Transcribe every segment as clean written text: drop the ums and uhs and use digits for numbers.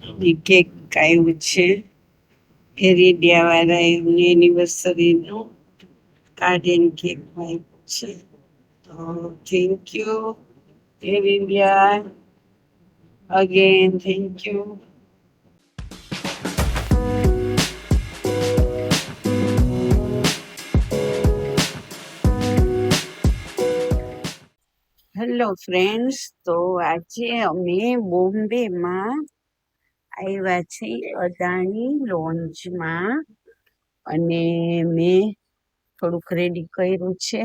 Cake આવ્યું છે એરિડિયા વાળા એમની એનિવર્સરીનું કાર્ડ એન્ડ કેક આપ્યું છે. તો થેન્ક યુ એરિડિયા, again thank you. Hello friends, તો આજે અમે બોમ્બેમાં આવ્યા છીએ અદાણી લોન્જમાં, અને મેં થોડુંક રેડી કર્યું છે,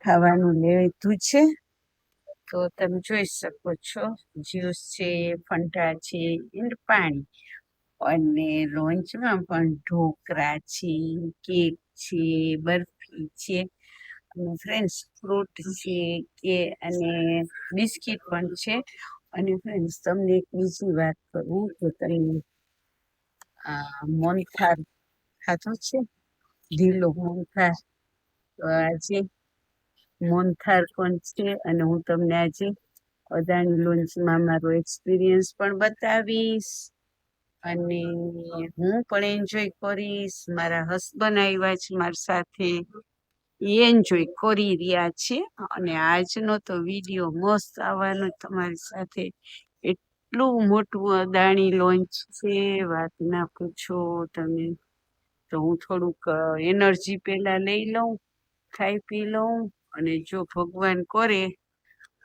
ખાવાનું લીધું છે. તો તમે જોઈ શકો છો, જ્યુસ છે, ફંટા છે એન્ડ પાણી. અને લોન્ચમાં પણ ઢોકળા છે, કેક છે, બરફી છે, અને ફ્રેન્ડ્સ ફ્રૂટ છે કે અને બિસ્કિટ પણ છે. અને ફ્રેન્ડ્સ તમને એક બીજી વાત કરું તો તમે મોનથાર ખાધો છે, ઢીલો મોનથાર. તો આજે મોનથાર પણ છે, અને હું તમને આજે અદાણી લોન્ચમાં મારો એક્સપિરિયન્સ પણ બતાવીશ, અને હું પણ એન્જોય કરીશ. મારા હસબન્ડ આવ્યા છે મારી સાથે, એ એન્જોય કરી રહ્યા છે. અને આજનો તો વિડીયો મસ્ત આવવાનો તમારી સાથે. એટલું મોટું અદાણી લોન્ચ છે, વાત ના પૂછો તમે. તો હું થોડુંક એનર્જી પેલા લઈ લઉં, ખાઈ પી લઉં, અને જો ભગવાન કરે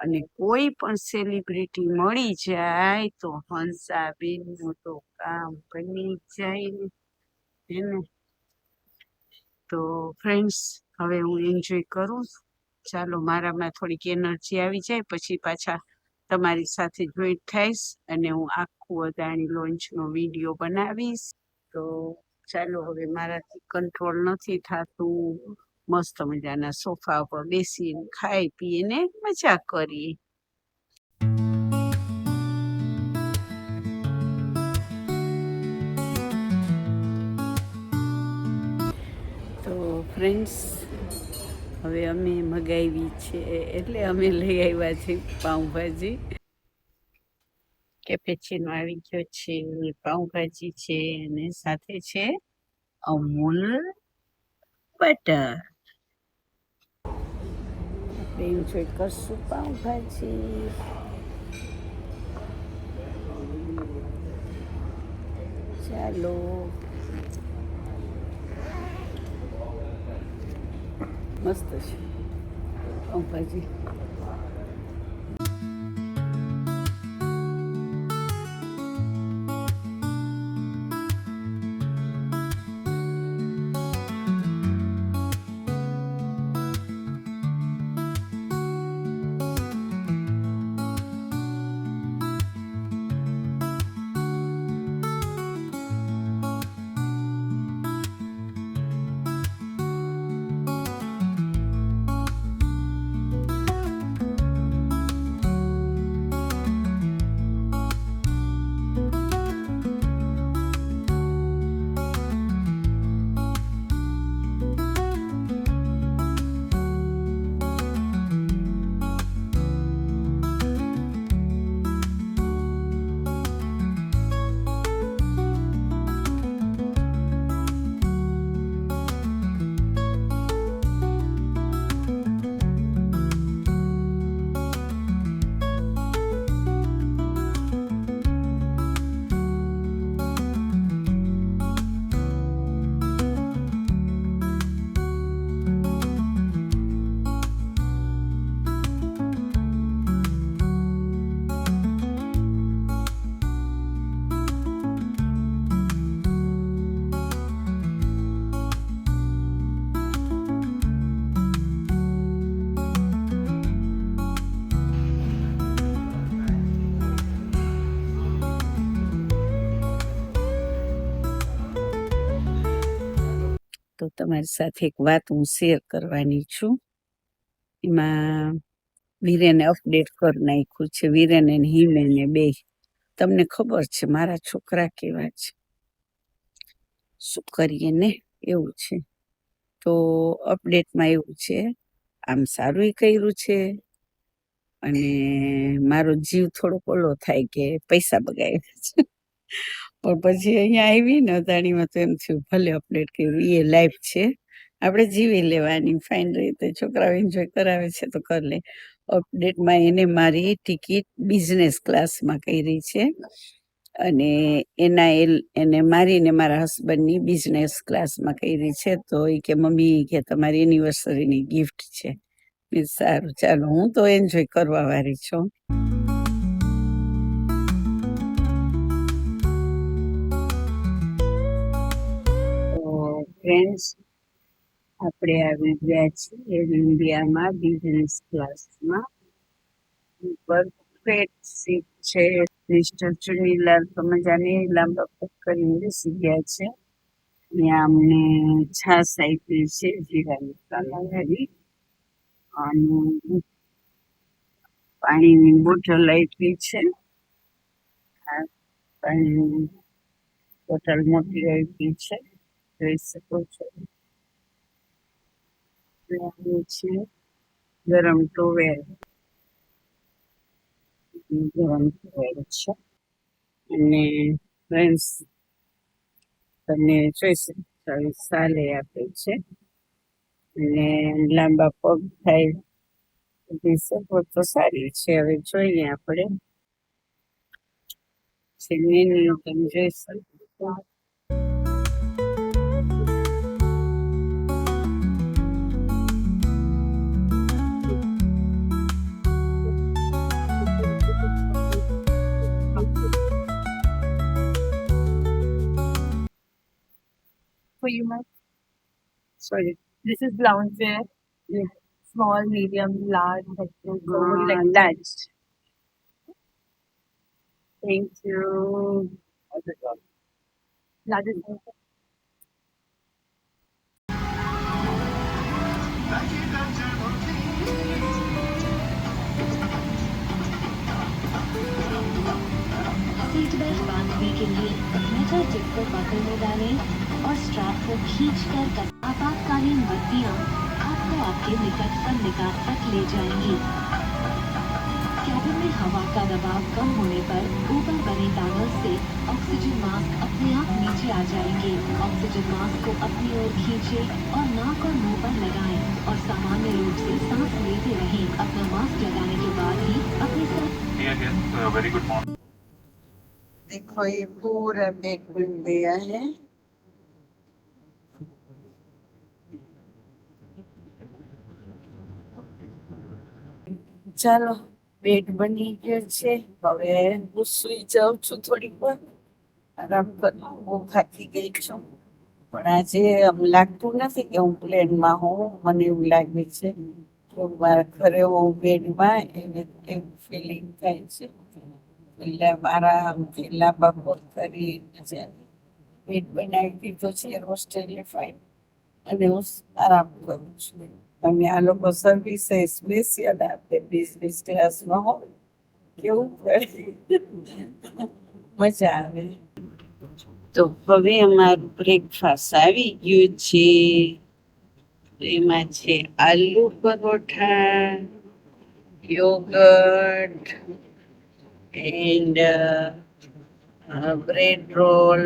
અને કોઈ પણ સેલિબ્રિટી મળી જાય તો હંસાબેન નું તો કામ બની જાય ને. એને તો ફ્રેન્ડ્સ, હવે હું એન્જોય કરું. ચાલો, મારામાં થોડીક એનર્જી આવી જાય પછી પાછા તમારી સાથે જોઈન્ટ થઈશ, અને હું આખું અદાણી લોન્ચનો વિડીયો બનાવીશ. તો ચાલો, હવે મારાથી કંટ્રોલ નથી થતું. મસ્ત મજાના સોફા પર બેસીને ખાઈ પીને મજા કરીએ. તો ફ્રેન્ડ્સ, હવે અમે મગાવી છે, એટલે અમે લઈ આવ્યા છીએ પાઉંભાજી. કેપેચીનો આવી ગયો છે, પાઉંભાજી છે, અને સાથે છે અમૂલ બટર. આપણે એન્જોય કરશું પાઉંભાજી. ચાલો, મસ્ત છે પાઉંભાજી. તો તમારી સાથે એક વાત હું શેર કરવાની છું. એમાં વીરેને અપડેટ કરી નાખ્યું છે, વીરેન અને હિમેને બે. તમને ખબર છે મારા છોકરા કેવા છે, શું કરીએ ને, એવું છે. તો અપડેટમાં એવું છે, આમ સારું કર્યું છે, અને મારો જીવ થોડોક ઓલો થાય કે પૈસા બગાડ્યા છે. પણ પછી અહીંયા આવી ને અદાણીમાં તો એમ થયું ભલે અપડેટ કર્યું, એ લાઈફ છે, આપણે જીવી લેવાની ફાઇન રીતે. છોકરાઓ એન્જોય કરાવે છે તો કરી લે. અપડેટમાં એને મારી ટિકિટ બિઝનેસ ક્લાસમાં કરી છે, અને એને મારીને મારા હસબન્ડની બિઝનેસ ક્લાસમાં કરી છે. તો એ કે મમ્મી કે તમારી એનિવર્સરીની ગિફ્ટ છે. સારું, ચાલો, હું તો એન્જોય કરવા વાળી છું. ફ્રેન્ડ્સ, આપણે આવી ગયા છીએ ઇન્ડિયામાં બિઝનેસ ક્લાસમાં. પરફેક્ટ સીટ છે. મિસ્ટર ચુનીલાલ તો મજાની લાંબા પગ કરીને બેસી ગયા છે. અહીંયા અમને છાશ આપી છે, જીરાની કાલાવાળી, અને પાણીની બોટલ આપી છે. આ પાણીની બોટલ મોટી આપી છે, જોઈ શકો છો. છે ગરમ ટોવેલ, છે. અને ફ્રેન્ડ્સ, તમને જોઈ શકો સાલે આપે છે, અને લાંબા પગ થાય બધી સપોર્ટ તો સારી છે. હવે જોઈએ આપણે મેન્યુ તમે જોઈ શકો. For you, ma'am. Sorry. This is loungewear. Yeah. Small, medium, large, so like that. Thank you. Large is seat belt बांधने के लिए मेटल टिप को बकल में डालें और स्ट्रैप को खींचकर आपातकालीन बत्तियां आपको आपके निकट पर निकास तक ले जाएंगी। कैबिन में हवा का दबाव कम होने पर ऊपर बने पैनल से ऑक्सीजन मास्क अपने आप नीचे आ जाएंगे। ऑक्सीजन मास्क को अपनी ओर खींचें और नाक और मुंह पर लगाएं और सामान्य रूप से सांस लेते रहें। अपना मास्क लगाने के बाद ही अपने साथ वेरी गुड मॉर्निंग। देखो ये पूरा बेड बन गया है। ચાલો, બેડ બની ગયો છે. હવે હું સુઈ જાઉં છું, થોડીક વાર આરામ કરું. બહુ થાકી ગઈ છું, પણ આજે આમ લાગતું નથી કે હું પ્લેનમાં હોઉં. મને એવું લાગે છે કે મારા ઘરે હું બેડમાં એવું ફિલિંગ થાય છે. એટલે મારા લાંબા પગ કરી બેડ બનાવી દીધો છે હોસ્ટેલે ફાઈન, અને હું આરામ કરું છું. અને આ લોકો સર્વિસ સ્પેશિયલ આપે બિઝનેસ ક્લાસમાં હોય, કેવું પડે, મજા આવે. તો હવે અમારું બ્રેકફાસ્ટ આવી ગયું છે. એમાં છે aloo paratha, yogurt and bread roll,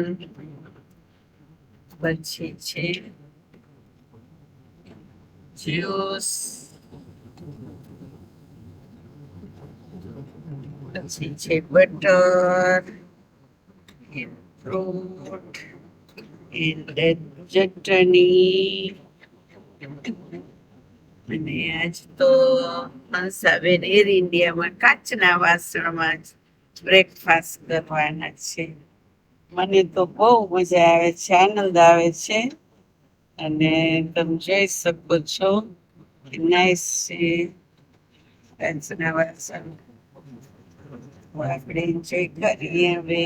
પછી છે જ્યુસ, પછી છે બટર, ફ્રૂટ એન્ડ ચટણી. અને આજ તો હંસાબેન એર ઇન્ડિયામાં કાચના વાસણમાં જ બ્રેકફાસ્ટ કરવાના છે. મને તો બહુ મજા આવે છે, આનંદ આવે છે. અને તમે જોઈ શકો છો કે નાઈસ છે કાચના વાસણ. આપણે એન્જોય કરીએ હવે.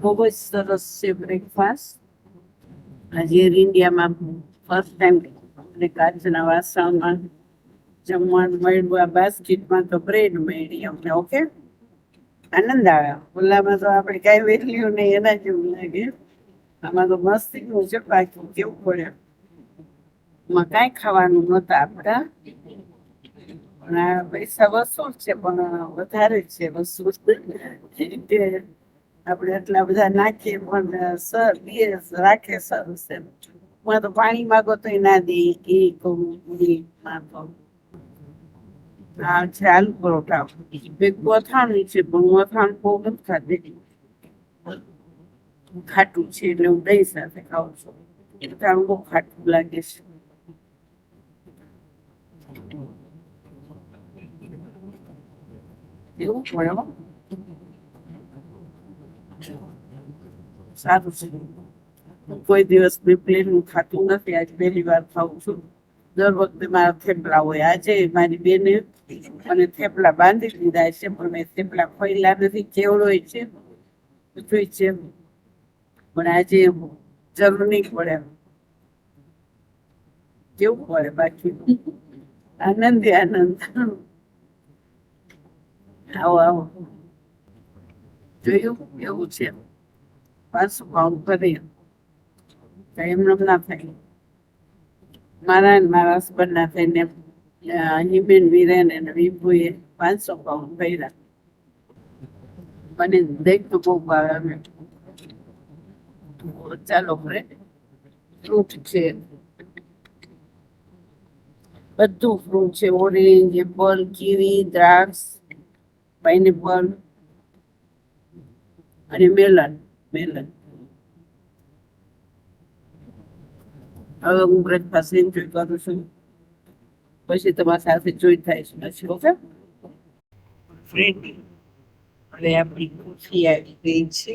બહુ જ સરસ છે બ્રેકફાસ્ટ. આજે એર ઇન્ડિયામાં ફર્સ્ટ ટાઈમ અને કાચના વાસણમાં જમવાનું મળ્યું. આ બાસ્કેટમાં તો બ્રેડ મળી અમને. ઓકે, આનંદ આવે. ઓલામાં તો આપણે કાંઈ વેલ્યુ નહીં, એના જેવું લાગે. આમાં તો મસ્તીનું છે. બાકી કેવું પડે, એમાં કાંઈ ખાવાનું નહોતા આપતા. પણ આ પૈસા વસૂલ છે, પણ વધારે છે વસૂલ. એટલે આપણે એટલા બધા નાખીએ પણ સર રાખે સરસ એમ. હું તો પાણી માગો તો ના દે એ કહું. તો હા છે આલુ પરોઠા. ભેગું અથાણું છે, પણ હું અથાણું બહુ નથી ખાતી. ખાટું છે એટલે હું દહીં સાથે ખાઉં છું. અથાણું બહુ ખાટું લાગે છે. એવું પડે હો. સારું છે. હું કોઈ દિવસ બી પ્લેન ખાતું નથી. આજ પહેલી વાર ખાઉં છું. દર વખતે મારા થેપલા હોય. આજે મારી બેને મને થેપલા બાંધી દીધા છે, પણ મેં થેપલા ખોઈલા નથી. કેવડો છે જોઈ છે, પણ આજે જરૂર નહીં પડે. કેવું પડે બાકી આનંદ આનંદ. આવો આવો. જોયું એવું છે. 500 પાઉન્ડ ભરી એમને ના થાય. મારા ને મારા હસબન્ડ ના થઈને હિમેન વીરેન અને વિભુએ 500 પાઉન્ડ ભર્યા. મને દેખ તો બહુ ભાવે. ચાલો ફ્રૂટ છે, બધું ફ્રૂટ છે. ઓરેન્જ, એપલ, કીવી, દ્રાક્ષ, પાઇનેપલ અને મેલન. હવે હું બ્રેકફાસ્ટ એન્જોય કરું છું. પછી તમારી સાથે જોઈ થાય છે પછી. ઓકે ફ્રેન્ડ, હવે આપણી કોફી આવી ગઈ છે.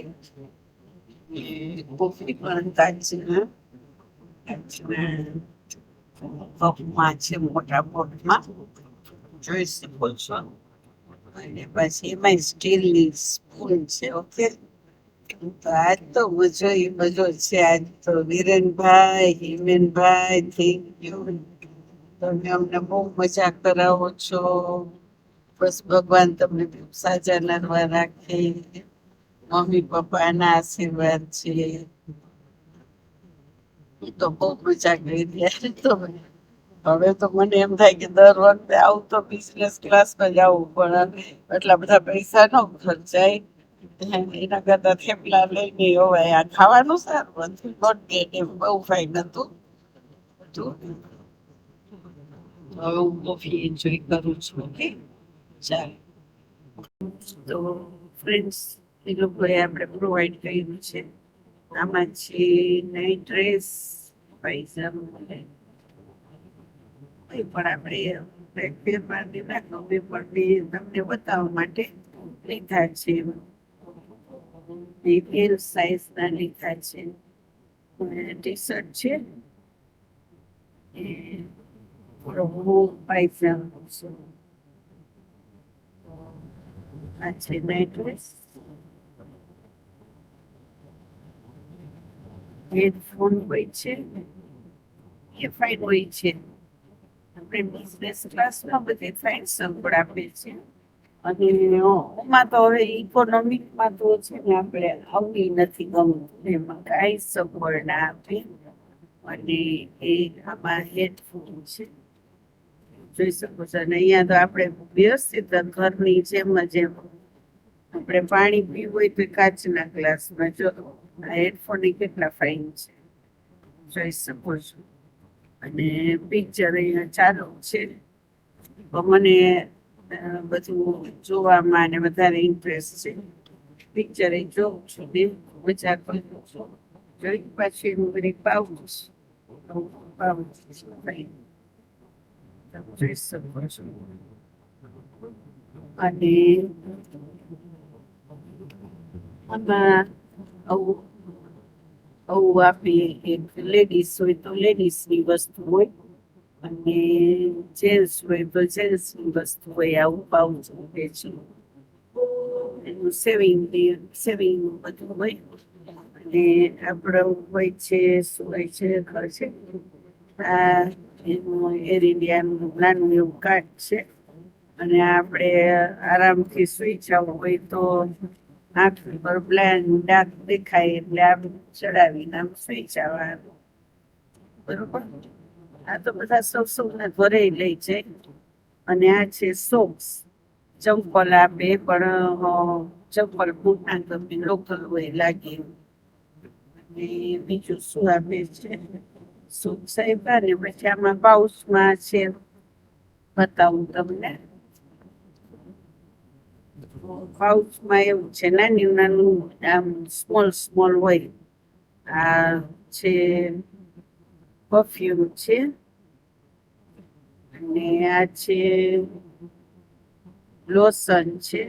કોફી પણ કાચના કપમાં છે, મોટા કપમાં જોઈ શકો છો. અને પછી એમાં સ્ટીલની સ્પૂન છે. ઓકે, તો આજ તો મજો છે. આજ તો વિરેનભાઈ, હિમેનભાઈ, થેન્ક યુ. તમે અમને બહુ મજા કરાવો છો. બસ ભગવાન તમને સાજા નરવા રાખે. મમ્મી પપ્પાના આશીર્વાદ છે. તો બહુ મજા કરી ત્યારે તો. હવે તો મને એમ થાય કે દર વખતે આવું તો બિઝનેસ ક્લાસમાં જવું, પણ એટલા બધા પૈસા ન ખર્ચાય. એના કરતા થેપલા લઈને હોવાય. આ ખાવાનું સારું હતું, બહુ ફાઇન હતું. હવે હું કોફી એન્જોય કરું છું. ઓકે, ચાલો. તો ફ્રેન્ડ્સ, એ લોકોએ આપણે પ્રોવાઈડ કર્યું છે. આમાં છે નાઇટ ડ્રેસ, પાયજામા, એ પણ આપણે ફેરફારની ના ગમે પણ તમને બતાવવા માટે લીધા છે. એલ સાઈઝના લીધા છે. ટી શર્ટ છે, પાયજામા છે. આ છે નાઇટ ડ્રેસ. હેડફોન હોય છે, એ ફાઇન હોય છે. આપણે બિઝનેસ ક્લાસમાં બધી ફાઇન સગવડ આપે છે. અને એમાં તો હવે ઇકોનોમિકમાં તો છે ને આપણે આવડી નથી ગમતું. એમાં કાંઈ સગવડ ના આપે. અને એ આમાં હેડફોન છે, જોઈ શકો છો. અને અહીંયા તો આપણે વ્યવસ્થિત ઘરની જેમ આપણે પાણી પીવું હોય તો કાચના ગ્લાસમાં. જો આ હેડફોન કેટલા ફાઇન છે, જોઈ શકો છો. અને પિક્ચર અહીંયા ચાલુ છે. મને બધું જોવામાં અને વધારે ઇન્ટરેસ્ટ છે. પિક્ચર જોઉં છું ને મજા કરું છું. જોઈ પાછી હું બધી પાઉચ જોઈ શકો છો. અને આમાં આવું આપી એક લેડીઝ હોય તો લેડીઝની વસ્તુ હોય, અને જેન્ટ્સ હોય તો જેન્ટ્સની વસ્તુ હોય. આવું પાઉચ મૂકે છે. એનું સેવિંગ બધું હોય. અને આપણું હોય છે, શું હોય છે ખબર છે, આ એનું એર ઇન્ડિયાનું નાનું એવું કાર્ડ છે. અને આપણે આરામથી સુઈ જવું હોય તો આંખ પર બ્લેન્ક ડાર્ક દેખાય એટલે આપણે ચડાવીને આમ સુઈ જવાનું. બરોબર. આ તો બધા સૌને ઘરે લઈ જાય. અને આ છે સોક્સ, ચંપલ આપે પણ ચંપલ બૂટના તમે લોકલ હોય લાગે. અને બીજું શું આપે છે? સોક્સ આપ્યા ને પછી આમાં પાઉચમાં છે, બતાવું તમને. પાઉચમાં એવું છે, નાનું નાનું આમ સ્મોલ હોય. આ છે પરફ્યુમ છે, અને આ છે લોશન છે,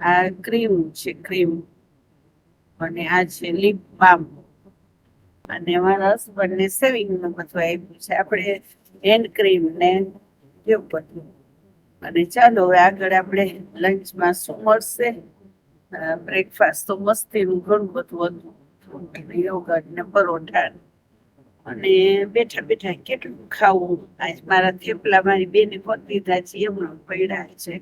આ ક્રીમ છે, ક્રીમ. અને આ છે લિપ બામ. અને મારા હસબન્ડને સેવિંગનું બધું આપ્યું છે, આપણે હેન્ડ ક્રીમ ને એવું બધું. અને ચાલો હવે આગળ આપણે લંચમાં શું મળશે? બ્રેકફાસ્ટ તો મસ્તીનું ઘણું બધું હતું, યોગર્ટ ને પરોઠા. અને બેઠા બેઠા કેટલું ખાવું? આજ મારા થેપલા મારી બેને કરી દીધા છે, એમનું પડ્યા છે.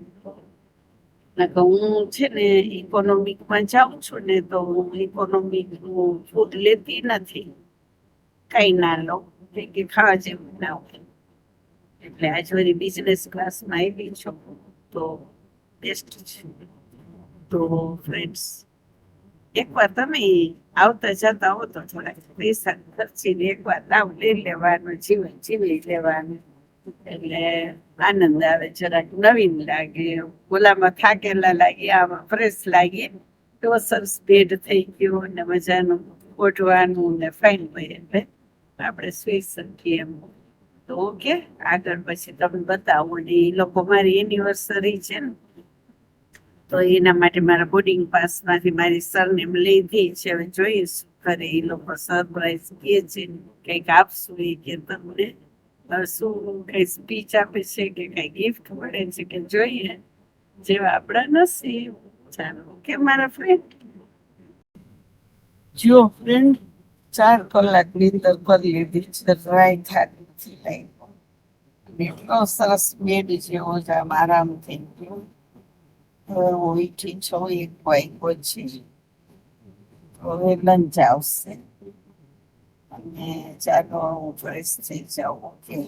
હું છે ને ઇકોનોમિકમાં જાઉં છું ને, તો હું ઇકોનોમિકનું ફૂડ લેતી નથી, કઈ ના લો કે ખાવા જેવું ના હોય. એટલે આજ વળી બિઝનેસ ક્લાસમાં આવી છું તો બેસ્ટ છે. તો ફ્રેન્ડ્સ, એકવાર તમે આવતા જતા હો તો થોડાક પૈસા ખર્ચીને એકવાર નામ લઈ લેવાનું, જીવન જીવી લેવાનું. એટલે આનંદ આવે, જરાક નવીન લાગે, ઓલામાં થાકેલા લાગે, આમાં ફ્રેશ લાગે. તો સરસ ભેડ થઈ ગયો ને મજાનું ઓઢવાનું ને ફાઇન હોય એટલે આપણે સુઈ શકીએ એમ. તો ઓકે, આગળ પછી તમને બતાવો. ને એ લોકો મારી એનિવર્સરી છે ને, તો એના માટે મારા બોર્ડિંગ પાસમાંથી મારી સરનેમ લીધી છે. હવે જોઈશું ખરે એ લોકો સરપ્રાઈઝ કે છે, કંઈક આપશું એ કે તમને શું કઈ સ્પીચ આપે છે કે કઈ ગિફ્ટ મળે છે કે જોઈએ, જેવા આપણા નસીબ. ચાલો ઓકે મારા ફ્રેન્ડ. જો ફ્રેન્ડ, 4 કલાકની અંદર કરી લીધી છે, રાય થાકી લાઈ. એટલો સરસ બેડ જેવો જ આમ આરામ થઈ ગયો. વીઠી 1 વાગ્યો છે, હવે લંચ આવશે. અને ચાલો હું ફ્રેશ થઈ જાઉં. ઓકે,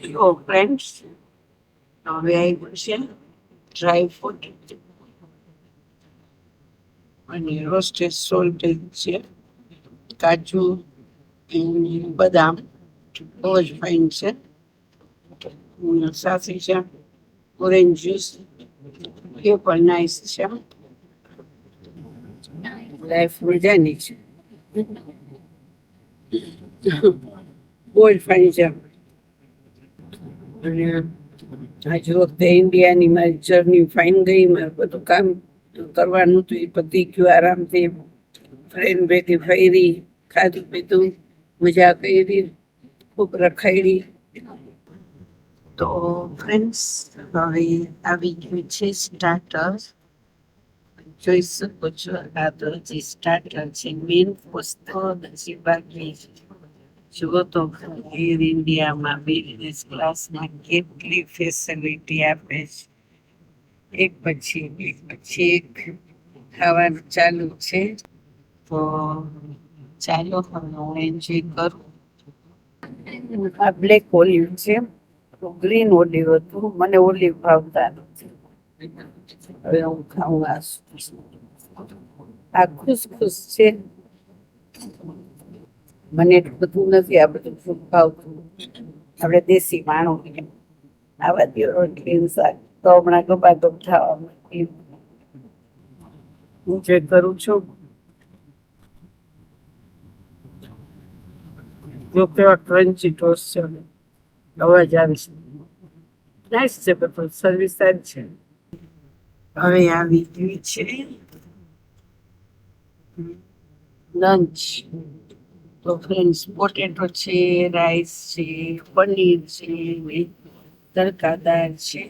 યો ફ્રેન્ડ્સ, હવે આવ્યું છે ડ્રાય ફ્રૂટ અને રોસ્ટેડ સોલ્ટેડ છે, કાજુ, બદામ, બહુ જ ફાઇન છે. સાથે છે ઓરેન્જ જ્યુસ, એ પણ નાઇસ છે. લાઈફ મજાની છે, બહુ જ ફાઇન છે. અને આજ વખતે ઇન્ડિયાની મારી જર્ની ફાઇન ગઈ. મારું બધું કામ કરવાનું હતું એ પતી ગયું આરામથી. ફ્રેન્ડ ભેગી ફરી, ખાધું પીધું, મજા કરી, ખૂબ રખાડી. તો ફ્રેન્ડ્સ, હવે આવી ગયું છે સ્ટાર્ટર. જોઈ શકો છો, આ તો હજી સ્ટાર્ટર છે, મેન વસ્તુ હજી બાકી છે. જુઓ તો એર ઇન્ડિયામાં બિઝનેસ ક્લાસમાં કેટલી ફેસિલિટી આપે છે. એક પછી એક ખાવાનું ચાલુ છે. તો ચાલો હવે હું એન્જોય કરું. આ બ્લેક ઓલિવ છે, ગ્રીન ઓલિવ હતું, મને ઓલિવ ભાવતા નથી. હવે હું ખાઉં. આ ખુશ છે, મને એટલું બધું નથી આ બધું ફૂડ ભાવતું. આપણે દેશી માણો આવા દો રોટલી શાક, તો હમણાં ગપાગપ થવા માંડી. હું જે કરું છું, જો કેવા ક્રન્ચી ટોસ્ટ છે, અવાજ આવે છે. નાઇસ છે, બધું સર્વિસ સારી છે. હવે આવી ગયું છે લંચ. તો ફ્રેન્ડ્સ, પોટેટો છે, રાઈસ છે, પનીર છે, તડકાદાર છે.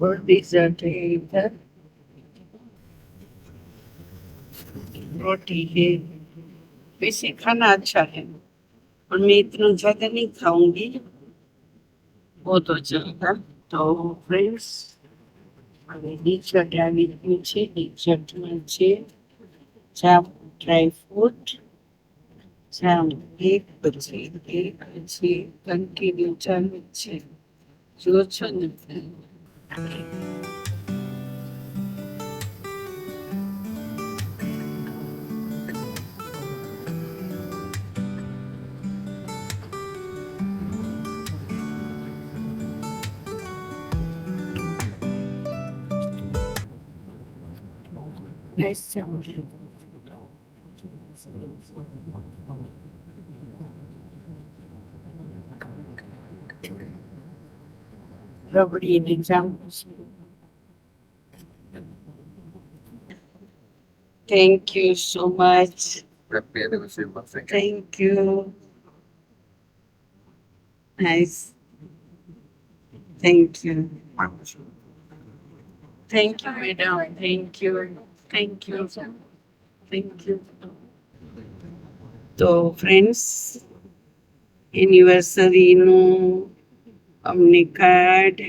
और डिजर्ट है इधर, रोटी है। वैसे खाना अच्छा है और मैं इतना ज्यादा नहीं खाऊंगी, बहुत हो जाएगा। तो फ्रेंड्स, હવે ડીઝર્ટ આવી ગયું છે. ડીઝર્ટમાં છે જામ ડ્રાય ફ્રૂટ, જામ કેક, પછી કેક, પછી કન્ટિન્યુ ચાલુ જ છે. જો છો ને nice sound. Rubbery and examples. Thank you so much. Thank you. Nice. Thank you. Thank you, madam. Thank you. Thank you. Thank you. તો ફ્રેન્ડ્સ, એનિવર્સરીનું અમને કાર્ડ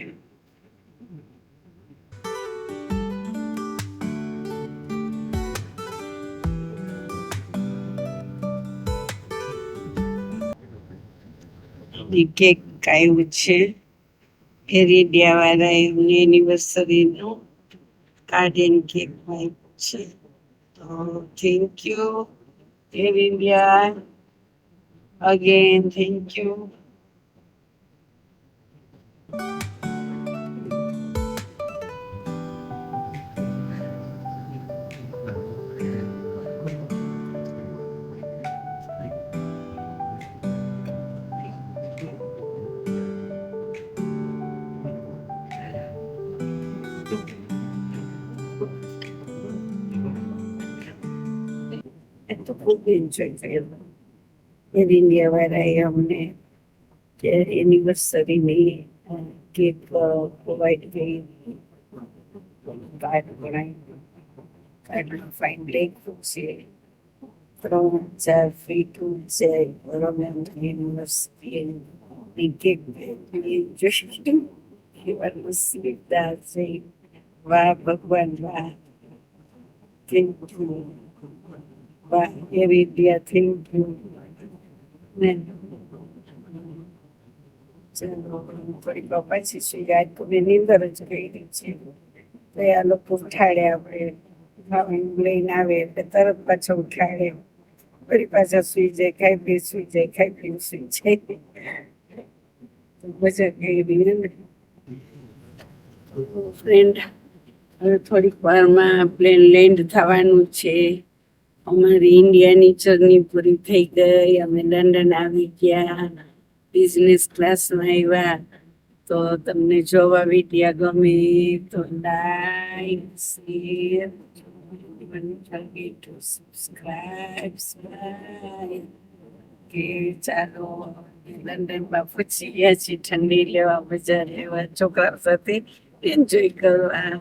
કેક આવ્યું છે. એરિડિયાવાળા એમને એનિવર્સરીનું કાર્ડ એન્ડ કેક આપ્યું છે. તો thank you air India, again thank you. તો ખૂબ એન્જોય કર્યો. એર ઇન્ડિયાવાળાએ અમને એનિવર્સરીની કેક પ્રોવાઈડ કરી, કાર્ડ બનાવી. કાર્ડમાં ફાઇન લખ્યું છે 3,000 ફ્રી ટૂર છે. યુનિવર્સિટીની કેક જોઈ સ્વીટદાર છે. વાહ ભગવાન વાહ, થેન્ક યુ. વાહ એર ઇન્ડિયા, થેન્ક યુ. ચાલો થોડીક પછી સુઈ જાય તો મેં નીંદર જ કરી છે. તો આ લોકો ઉઠાડે, આપણે ખાવાનું લઈને આવે એટલે તરત પાછા ઉઠાડે, ફરી પાછા સુઈ જાય, ખાઈ પી સુઈ જાય, ખાઈ પી સુઈ જાય. મજા કરી ફ્રેન્ડ. હવે થોડીક વારમાં પ્લેન લેન્ડ થવાનું છે. અમારી ઇન્ડિયાની જર્ની પૂરી થઈ ગઈ. અમે લંડન આવી ગયા, બિઝનેસ ક્લાસમાં આવ્યા. તો તમને જોવા વિડીયા ગમે તો લાઈક, શેર, સબસ્ક્રાઇબ. કે ચાલો લંડનમાં પૂછી ગયા છીએ ઠંડી લેવા, મજા લેવા, છોકરાઓ સાથે એન્જોય કરવા.